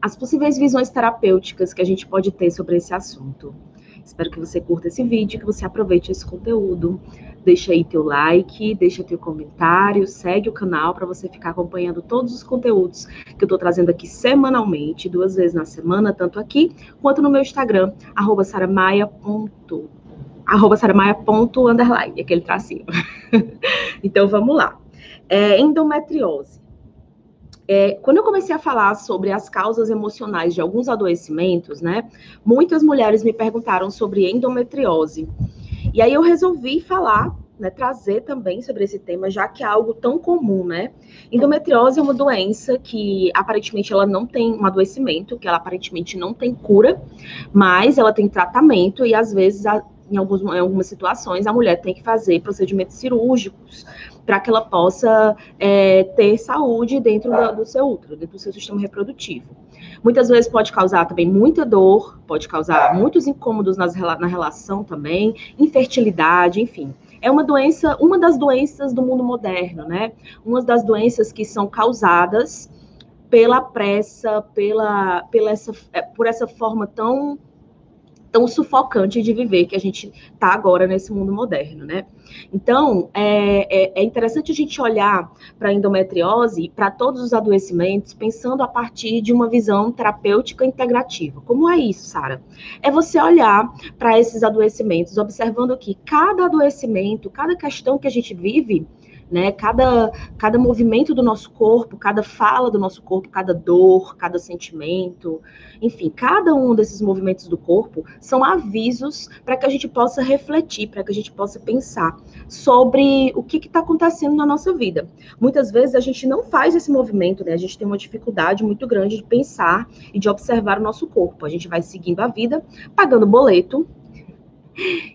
as possíveis visões terapêuticas que a gente pode ter sobre esse assunto. Espero que você curta esse vídeo, que você aproveite esse conteúdo. Deixa aí teu like, deixa teu comentário, segue o canal para você ficar acompanhando todos os conteúdos que eu estou trazendo aqui semanalmente, 2 vezes na semana, tanto aqui quanto no meu Instagram, @saramaia._, aquele tracinho. Então vamos lá. Endometriose. Quando eu comecei a falar sobre as causas emocionais de alguns adoecimentos, né, muitas mulheres me perguntaram sobre endometriose. E aí eu resolvi falar, né, trazer também sobre esse tema, já que é algo tão comum, né? Endometriose é uma doença que aparentemente ela não tem um adoecimento, que ela aparentemente não tem cura, mas ela tem tratamento e às vezes em algumas situações a mulher tem que fazer procedimentos cirúrgicos para que ela possa ter saúde dentro do seu útero, dentro do seu sistema reprodutivo. Muitas vezes pode causar também muita dor, pode causar muitos incômodos na relação também, infertilidade, enfim. É uma doença, uma das doenças do mundo moderno, né? Uma das doenças que são causadas pela pressa, por essa forma tão sufocante de viver que a gente está agora nesse mundo moderno, né? Então, é interessante a gente olhar para a endometriose e para todos os adoecimentos pensando a partir de uma visão terapêutica integrativa. Como é isso, Sara? É você olhar para esses adoecimentos, observando que cada adoecimento, cada questão que a gente vive, né, cada movimento do nosso corpo, cada fala do nosso corpo, cada dor, cada sentimento, enfim, cada um desses movimentos do corpo são avisos para que a gente possa refletir, para que a gente possa pensar sobre o que está acontecendo na nossa vida. Muitas vezes a gente não faz esse movimento, né? A gente tem uma dificuldade muito grande de pensar e de observar o nosso corpo. A gente vai seguindo a vida, pagando boleto,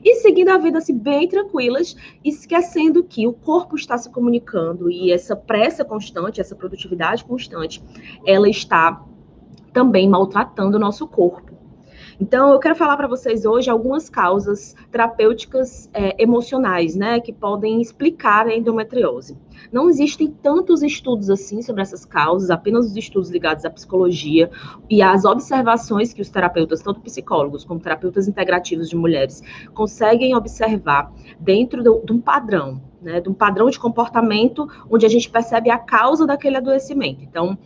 e seguindo a vida assim, bem tranquilas, esquecendo que o corpo está se comunicando e essa pressa constante, essa produtividade constante, ela está também maltratando o nosso corpo. Então, eu quero falar para vocês hoje algumas causas terapêuticas emocionais, né, que podem explicar a endometriose. Não existem tantos estudos assim sobre essas causas, apenas os estudos ligados à psicologia e às observações que os terapeutas, tanto psicólogos como terapeutas integrativos de mulheres, conseguem observar dentro de um padrão, né, de um padrão de comportamento onde a gente percebe a causa daquele adoecimento. Então,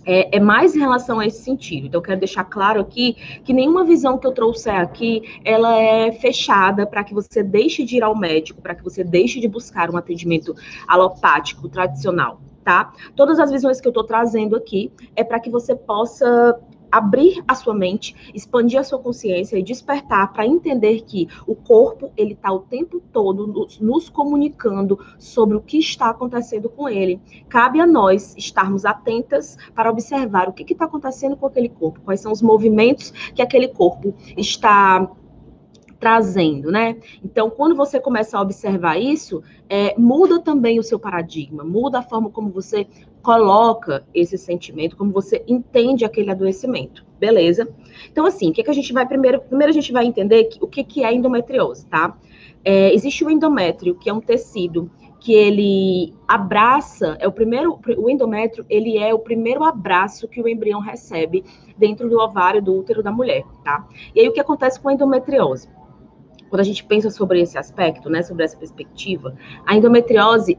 é mais em relação a esse sentido. Então, eu quero deixar claro aqui que nenhuma visão que eu trouxer aqui, ela é fechada para que você deixe de ir ao médico, para que você deixe de buscar um atendimento alopático, tradicional, tá? Todas as visões que eu estou trazendo aqui é para que você possa abrir a sua mente, expandir a sua consciência e despertar para entender que o corpo, ele está o tempo todo nos comunicando sobre o que está acontecendo com ele. Cabe a nós estarmos atentas para observar o que está acontecendo com aquele corpo, quais são os movimentos que aquele corpo está trazendo, né? Então, quando você começa a observar isso, muda também o seu paradigma, muda a forma como você coloca esse sentimento, como você entende aquele adoecimento, beleza? Então, assim, o que a gente vai primeiro a gente vai entender o que é endometriose, tá? Existe o endométrio, que é um tecido que ele abraça, o endométrio, ele é o primeiro abraço que o embrião recebe dentro do ovário, do útero da mulher, tá? E aí, o que acontece com a endometriose? Quando a gente pensa sobre esse aspecto, né, sobre essa perspectiva, a endometriose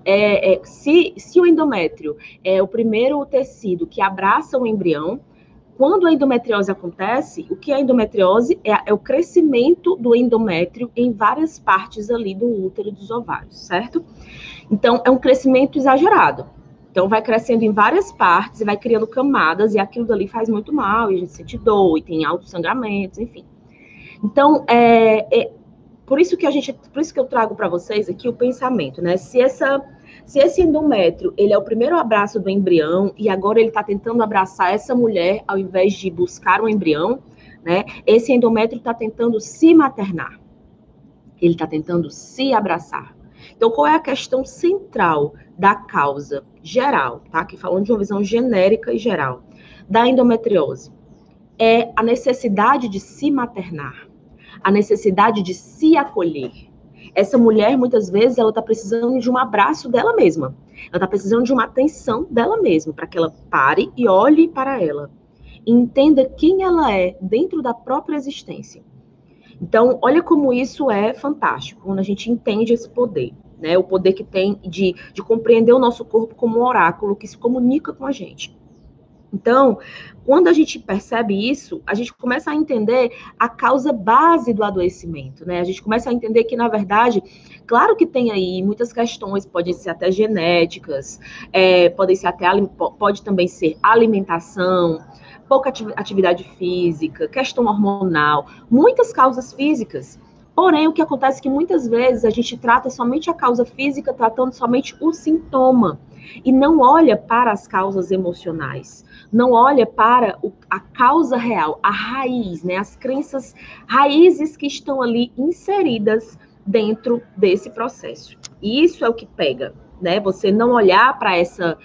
se o endométrio é o primeiro tecido que abraça o embrião, quando a endometriose acontece, o que é a endometriose? É o crescimento do endométrio em várias partes ali do útero e dos ovários, certo? Então, é um crescimento exagerado. Então, vai crescendo em várias partes e vai criando camadas, e aquilo dali faz muito mal, e a gente sente dor, e tem altos sangramentos, enfim. Então, por isso que eu trago para vocês aqui o pensamento, né? Se esse endométrio, ele é o primeiro abraço do embrião e agora ele está tentando abraçar essa mulher ao invés de buscar o embrião, né? Esse endométrio está tentando se maternar. Ele está tentando se abraçar. Então, qual é a questão central da causa geral, tá? Aqui falando de uma visão genérica e geral da endometriose. É a necessidade de se maternar, a necessidade de se acolher. Essa mulher, muitas vezes, ela está precisando de um abraço dela mesma. Ela está precisando de uma atenção dela mesma, para que ela pare e olhe para ela. e entenda quem ela é dentro da própria existência. Então, olha como isso é fantástico, quando a gente entende esse poder, né? O poder que tem de compreender o nosso corpo como um oráculo que se comunica com a gente. Então, quando a gente percebe isso, a gente começa a entender a causa base do adoecimento, né? A gente começa a entender que, na verdade, claro que tem aí muitas questões, podem ser até genéticas, podem ser até, pode também ser alimentação, pouca atividade física, questão hormonal, muitas causas físicas. Porém, o que acontece é que muitas vezes a gente trata somente a causa física, tratando somente o sintoma, e não olha para as causas emocionais, não olha para a causa real, a raiz, né? As crenças raízes que estão ali inseridas dentro desse processo. E isso é o que pega, né? Você não olhar para essa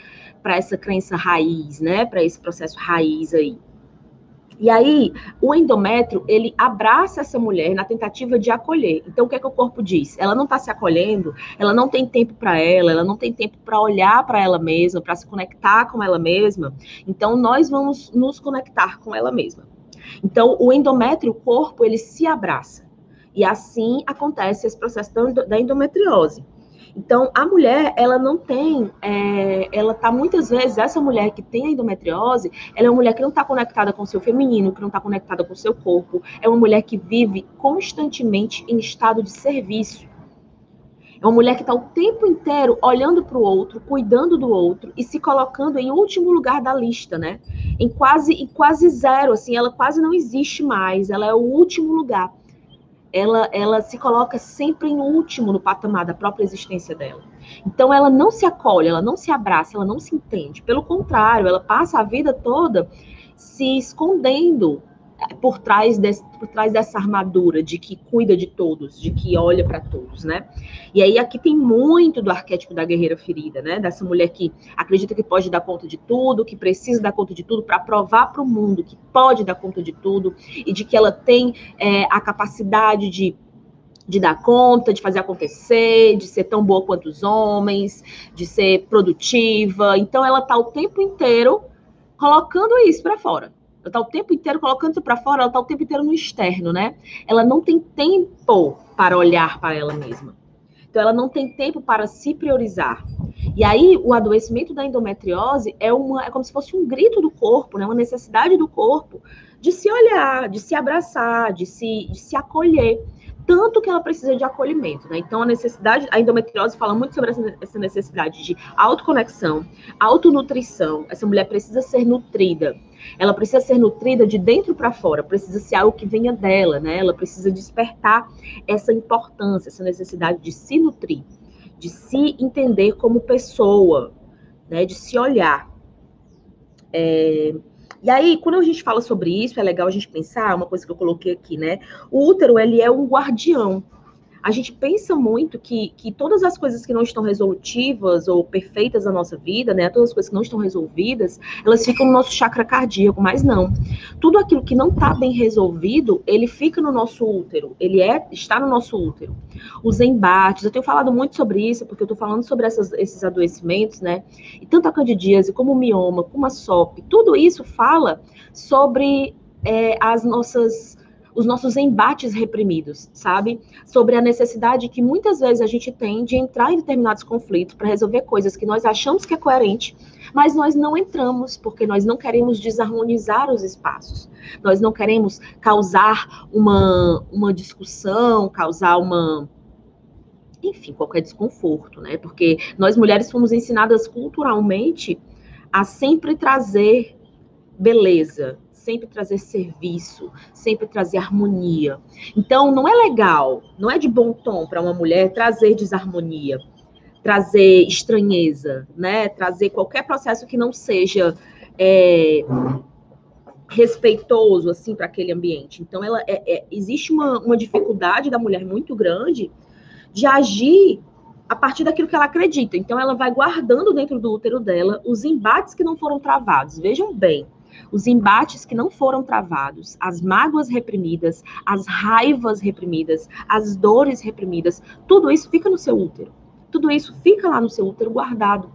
crença raiz, né? Para esse processo raiz aí. E aí, o endométrio, ele abraça essa mulher na tentativa de acolher. Então, o que é que o corpo diz? Ela não está se acolhendo, ela não tem tempo para ela não tem tempo para olhar para ela mesma, para se conectar com ela mesma. Então, nós vamos nos conectar com ela mesma. Então, o endométrio, o corpo, ele se abraça. E assim acontece esse processo da endometriose. Então, a mulher, ela não tem, ela tá muitas vezes, essa mulher que tem a endometriose, ela é uma mulher que não está conectada com o seu feminino, que não está conectada com o seu corpo, é uma mulher que vive constantemente em estado de serviço. É uma mulher que está o tempo inteiro olhando para o outro, cuidando do outro e se colocando em último lugar da lista, né? Em quase zero, assim, ela quase não existe mais, ela é o último lugar. Ela se coloca sempre em último no patamar da própria existência dela. Então, ela não se acolhe, ela não se abraça, ela não se entende. Pelo contrário, ela passa a vida toda se escondendo por trás dessa armadura de que cuida de todos, de que olha para todos, né? E aí aqui tem muito do arquétipo da guerreira ferida, né? Dessa mulher que acredita que pode dar conta de tudo, que precisa dar conta de tudo para provar para o mundo que pode dar conta de tudo e de que ela tem a capacidade de dar conta, de fazer acontecer, de ser tão boa quanto os homens, de ser produtiva. Então ela está o tempo inteiro colocando isso para fora. Ela está o tempo inteiro colocando isso para fora, ela está o tempo inteiro no externo, né? Ela não tem tempo para olhar para ela mesma. Então, ela não tem tempo para se priorizar. E aí, o adoecimento da endometriose é como se fosse um grito do corpo, né? Uma necessidade do corpo de se olhar, de se abraçar, de se acolher. Tanto que ela precisa de acolhimento, né? Então, a endometriose fala muito sobre essa necessidade de autoconexão, autonutrição. Essa mulher precisa ser nutrida. Ela precisa ser nutrida de dentro para fora, precisa ser algo que venha dela, né? Ela precisa despertar essa importância, essa necessidade de se nutrir, de se entender como pessoa, né? De se olhar. E aí, quando a gente fala sobre isso, é legal a gente pensar, uma coisa que eu coloquei aqui, né? O útero, ele é um guardião. A gente pensa muito que todas as coisas que não estão resolutivas ou perfeitas na nossa vida, né? Todas as coisas que não estão resolvidas, elas ficam no nosso chakra cardíaco, mas não. Tudo aquilo que não está bem resolvido, ele fica no nosso útero, está no nosso útero. Os embates, eu tenho falado muito sobre isso, porque eu estou falando sobre esses adoecimentos, né? E tanto a candidíase, como o mioma, como a SOP, tudo isso fala sobre os nossos embates reprimidos, sabe? Sobre a necessidade que muitas vezes a gente tem de entrar em determinados conflitos para resolver coisas que nós achamos que é coerente, mas nós não entramos porque nós não queremos desarmonizar os espaços. Nós não queremos causar uma discussão, causar enfim, qualquer desconforto, né? Porque nós mulheres fomos ensinadas culturalmente a sempre trazer beleza, sempre trazer serviço, sempre trazer harmonia. Então, não é legal, não é de bom tom para uma mulher trazer desarmonia, trazer estranheza, né? Trazer qualquer processo que não seja respeitoso, assim, para aquele ambiente. Então, existe uma dificuldade da mulher muito grande de agir a partir daquilo que ela acredita. Então, ela vai guardando dentro do útero dela os embates que não foram travados. Vejam bem, os embates que não foram travados, as mágoas reprimidas, as raivas reprimidas, as dores reprimidas, tudo isso fica no seu útero. Tudo isso fica lá no seu útero guardado.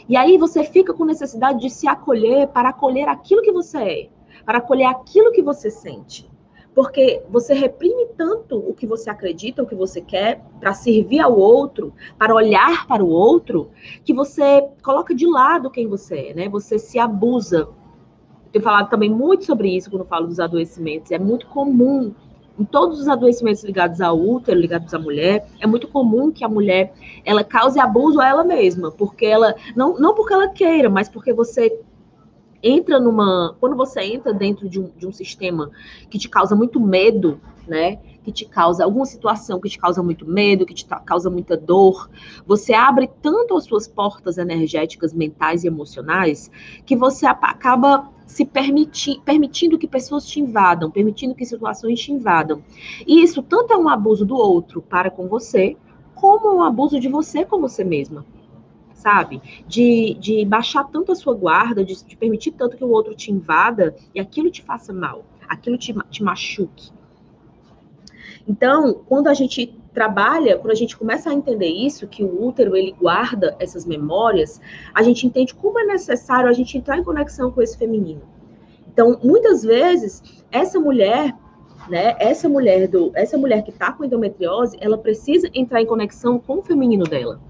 E aí você fica com necessidade de se acolher para acolher aquilo que você é, para acolher aquilo que você sente. Porque você reprime tanto o que você acredita, o que você quer, para servir ao outro, para olhar para o outro, que você coloca de lado quem você é, né? Você se abusa. Eu tenho falado também muito sobre isso quando falo dos adoecimentos. É muito comum, em todos os adoecimentos ligados ao útero, ligados à mulher, é muito comum que a mulher, ela cause abuso a ela mesma, porque ela, não porque ela queira, mas porque você entra quando você entra dentro de um sistema que te causa muito medo, né? Que te causa alguma situação que te causa muito medo, que te causa muita dor, você abre tanto as suas portas energéticas, mentais e emocionais, que você acaba se permitindo que pessoas te invadam, permitindo que situações te invadam. E isso tanto é um abuso do outro para com você, como um abuso de você com você mesma, sabe? De baixar tanto a sua guarda, de permitir tanto que o outro te invada e aquilo te faça mal, aquilo te machuque. Então, quando a gente trabalha, quando a gente começa a entender isso, que o útero, ele guarda essas memórias, a gente entende como é necessário a gente entrar em conexão com esse feminino. Então, muitas vezes, essa mulher, né, essa mulher que está com endometriose, ela precisa entrar em conexão com o feminino dela.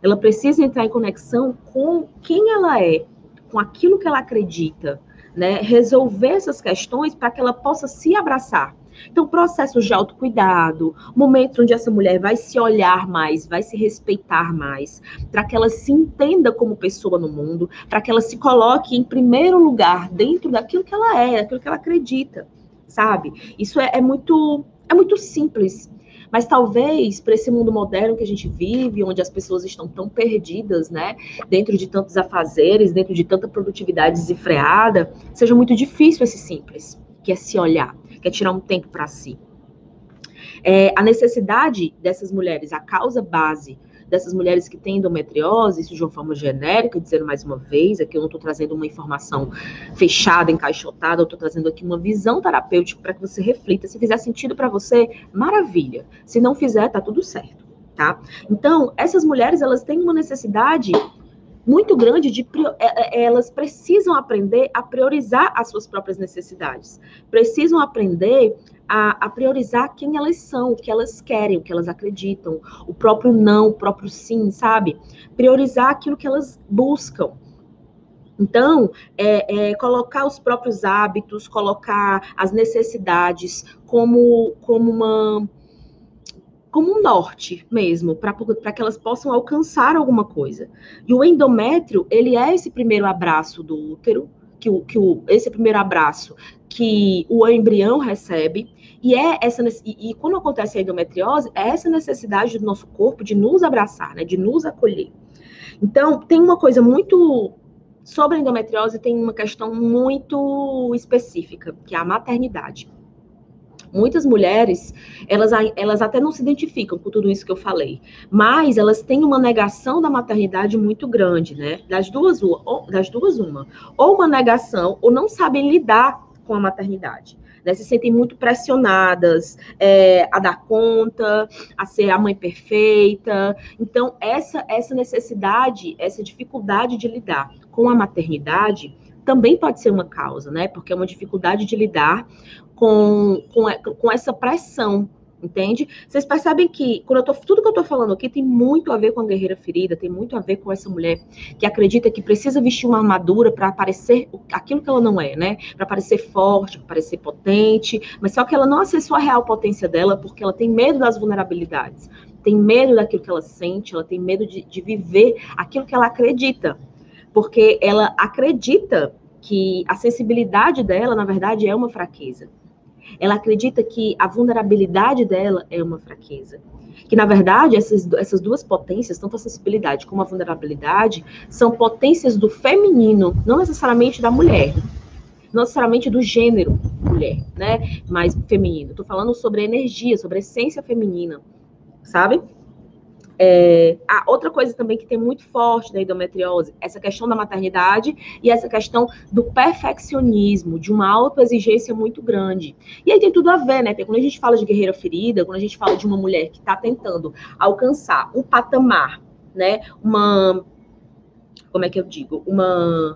Ela precisa entrar em conexão com quem ela é, com aquilo que ela acredita, né? Resolver essas questões para que ela possa se abraçar. Então, processos de autocuidado, momentos onde essa mulher vai se olhar mais, vai se respeitar mais, para que ela se entenda como pessoa no mundo, para que ela se coloque em primeiro lugar dentro daquilo que ela é, daquilo que ela acredita, sabe? Isso é muito simples. Mas talvez, para esse mundo moderno que a gente vive, onde as pessoas estão tão perdidas, né, dentro de tantos afazeres, dentro de tanta produtividade desenfreada, seja muito difícil esse simples, que é se olhar, que é tirar um tempo para si. A necessidade dessas mulheres, a causa base dessas mulheres que têm endometriose, isso de uma forma genérica, dizendo mais uma vez, aqui eu não estou trazendo uma informação fechada, encaixotada, eu estou trazendo aqui uma visão terapêutica para que você reflita. Se fizer sentido para você, maravilha. Se não fizer, tá tudo certo, tá? Então, essas mulheres, elas têm uma necessidade muito grande elas precisam aprender a priorizar as suas próprias necessidades, precisam aprender a priorizar quem elas são, o que elas querem, o que elas acreditam, o próprio não, o próprio sim, sabe? Priorizar aquilo que elas buscam. Então, colocar os próprios hábitos, colocar as necessidades como um norte mesmo, para que elas possam alcançar alguma coisa. E o endométrio, ele é esse primeiro abraço do útero, esse primeiro abraço que o embrião recebe, e quando acontece a endometriose, é essa necessidade do nosso corpo de nos abraçar, né, de nos acolher. Então, tem uma coisa muito... Sobre a endometriose, tem uma questão muito específica, que é a maternidade. Muitas mulheres, elas até não se identificam com tudo isso que eu falei, mas elas têm uma negação da maternidade muito grande, né? Das duas, uma. Ou uma negação, ou não sabem lidar com a maternidade. Né? Se sentem muito pressionadas a dar conta, a ser a mãe perfeita. Então, essa necessidade, essa dificuldade de lidar com a maternidade também pode ser uma causa, né? Porque é uma dificuldade de lidar com essa pressão, entende? Vocês percebem que tudo que eu tô falando aqui tem muito a ver com a guerreira ferida, tem muito a ver com essa mulher que acredita que precisa vestir uma armadura para parecer aquilo que ela não é, né? Para parecer forte, para parecer potente, mas só que ela não acessou a real potência dela porque ela tem medo das vulnerabilidades, tem medo daquilo que ela sente, ela tem medo de viver aquilo que ela acredita, porque ela acredita que a sensibilidade dela, na verdade, é uma fraqueza. Ela acredita que a vulnerabilidade dela é uma fraqueza. Que, na verdade, essas duas potências, tanto a sensibilidade como a vulnerabilidade, são potências do feminino, não necessariamente da mulher. Não necessariamente do gênero mulher, né? Mas feminino. Estou falando sobre energia, sobre a essência feminina, sabe? Outra coisa também que tem muito forte da endometriose, essa questão da maternidade e essa questão do perfeccionismo, de uma autoexigência muito grande. E aí tem tudo a ver, né? Quando a gente fala de guerreira ferida, quando a gente fala de uma mulher que está tentando alcançar um patamar, né? Como é que eu digo? Um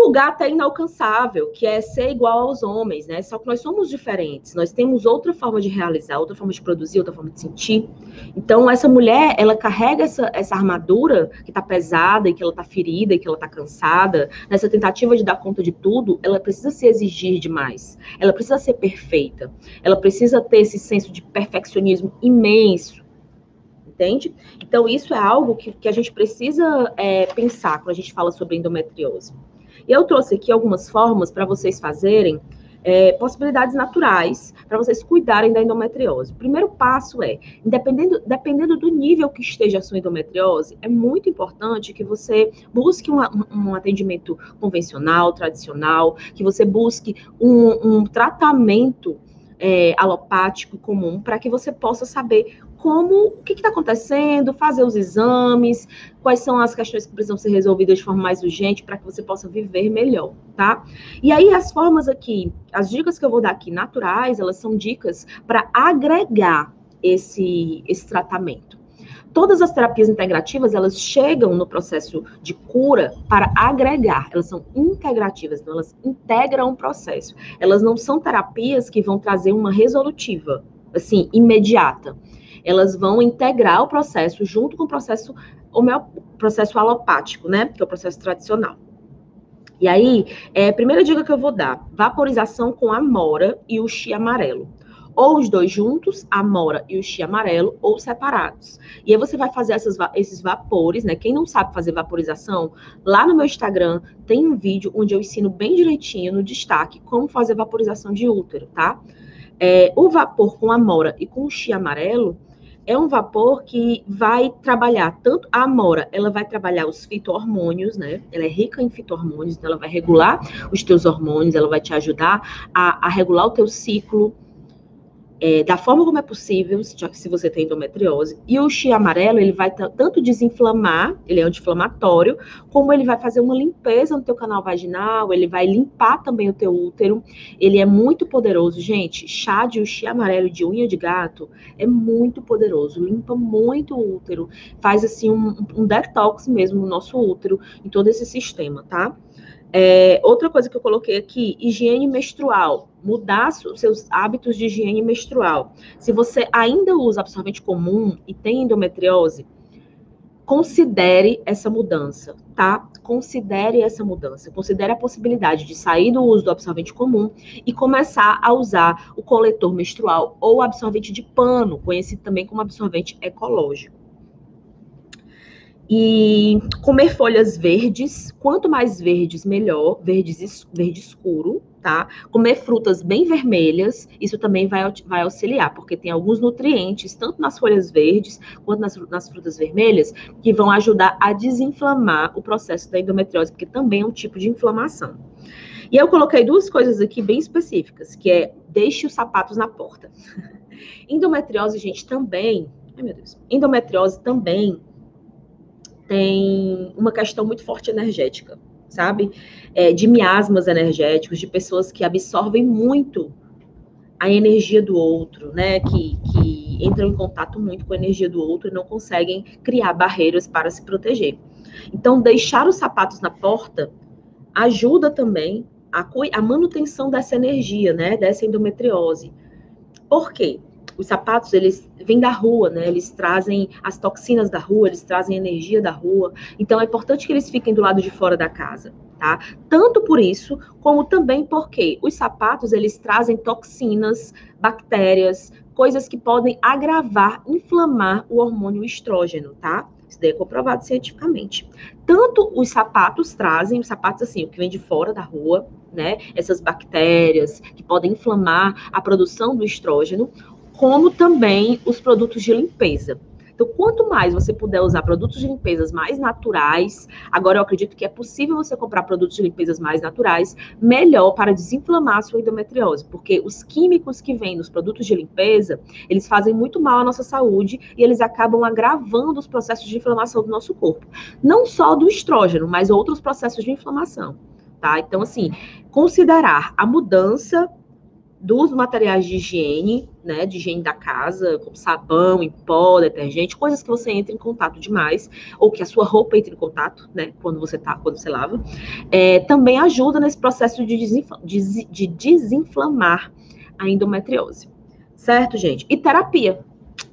lugar até inalcançável, que é ser igual aos homens, né? Só que nós somos diferentes, nós temos outra forma de realizar, outra forma de produzir, outra forma de sentir. Então, essa mulher, ela carrega essa armadura que tá pesada, e que ela tá ferida, e que ela tá cansada, nessa tentativa de dar conta de tudo, ela precisa se exigir demais, ela precisa ser perfeita, ela precisa ter esse senso de perfeccionismo imenso, entende? Então, isso é algo que a gente precisa pensar quando a gente fala sobre endometriose. E eu trouxe aqui algumas formas para vocês fazerem possibilidades naturais para vocês cuidarem da endometriose. O primeiro passo dependendo do nível que esteja a sua endometriose, é muito importante que você busque um atendimento convencional, tradicional, que você busque um tratamento alopático comum, para que você possa saber o que está acontecendo, fazer os exames, quais são as questões que precisam ser resolvidas de forma mais urgente, para que você possa viver melhor, tá? E aí, as formas aqui, as dicas que eu vou dar aqui naturais, elas são dicas para agregar esse tratamento. Todas as terapias integrativas, elas chegam no processo de cura para agregar, elas são integrativas, então elas integram o processo. Elas não são terapias que vão trazer uma resolutiva, assim, imediata. Elas vão integrar o processo junto com o processo alopático, né, que é o processo tradicional. E aí, a primeira dica que eu vou dar, vaporização com amora e o chia amarelo. Ou os dois juntos, a amora e o chia amarelo, ou separados. E aí você vai fazer esses vapores, né? Quem não sabe fazer vaporização, lá no meu Instagram tem um vídeo onde eu ensino bem direitinho, no destaque, como fazer vaporização de útero, tá? O vapor com amora e com o chia amarelo é um vapor que vai trabalhar tanto a amora, ela vai trabalhar os fito-hormônios, né? Ela é rica em fito-hormônios, então ela vai regular os teus hormônios, ela vai te ajudar a regular o teu ciclo, da forma como é possível, se você tem endometriose. E o chia amarelo, ele vai tanto desinflamar, ele é anti-inflamatório, como ele vai fazer uma limpeza no teu canal vaginal, ele vai limpar também o teu útero. Ele é muito poderoso, gente. Chá de chia amarelo de unha de gato é muito poderoso, limpa muito o útero, faz assim um detox mesmo no nosso útero, em todo esse sistema, tá? Outra coisa que eu coloquei aqui, higiene menstrual. Mudar os seus hábitos de higiene menstrual. Se você ainda usa absorvente comum e tem endometriose, considere essa mudança, tá? Considere essa mudança. Considere a possibilidade de sair do uso do absorvente comum e começar a usar o coletor menstrual ou absorvente de pano, conhecido também como absorvente ecológico. E comer folhas verdes, quanto mais verdes, melhor, verde escuro, tá? Comer frutas bem vermelhas, isso também vai auxiliar, porque tem alguns nutrientes, tanto nas folhas verdes, quanto nas frutas vermelhas, que vão ajudar a desinflamar o processo da endometriose, porque também é um tipo de inflamação. E eu coloquei duas coisas aqui bem específicas, que é, deixe os sapatos na porta. Endometriose, gente, também, ai meu Deus, endometriose também tem uma questão muito forte energética, sabe? De miasmas energéticos, de pessoas que absorvem muito a energia do outro, né? Que entram em contato muito com a energia do outro e não conseguem criar barreiras para se proteger. Então, deixar os sapatos na porta ajuda também a manutenção dessa energia, né? Dessa endometriose. Por quê? Os sapatos, eles vêm da rua, né? Eles trazem as toxinas da rua, eles trazem energia da rua. Então, é importante que eles fiquem do lado de fora da casa, tá? Tanto por isso, como também porque os sapatos, eles trazem toxinas, bactérias, coisas que podem agravar, inflamar o hormônio estrógeno, tá? Isso daí é comprovado cientificamente. Tanto os sapatos trazem, os sapatos assim, o que vem de fora da rua, né? Essas bactérias que podem inflamar a produção do estrógeno, como também os produtos de limpeza. Então, quanto mais você puder usar produtos de limpeza mais naturais, agora eu acredito que é possível você comprar produtos de limpeza mais naturais, melhor para desinflamar a sua endometriose, porque os químicos que vêm nos produtos de limpeza, eles fazem muito mal à nossa saúde e eles acabam agravando os processos de inflamação do nosso corpo. Não só do estrógeno, mas outros processos de inflamação, tá? Então, assim, considerar a mudança dos materiais de higiene, né, de higiene da casa, como sabão, em pó, detergente, coisas que você entra em contato demais, ou que a sua roupa entra em contato, né, quando você lava, também ajuda nesse processo de desinflamar a endometriose. Certo, gente? E terapia.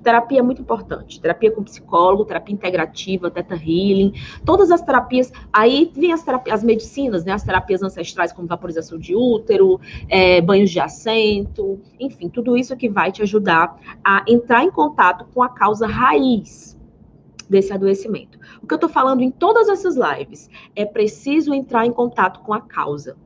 Terapia é muito importante. Terapia com psicólogo, terapia integrativa, Theta Healing, todas as terapias. Aí vem as medicinas, né? As terapias ancestrais, como vaporização de útero, banhos de assento, enfim, tudo isso que vai te ajudar a entrar em contato com a causa raiz desse adoecimento. O que eu tô falando em todas essas lives é preciso entrar em contato com a causa.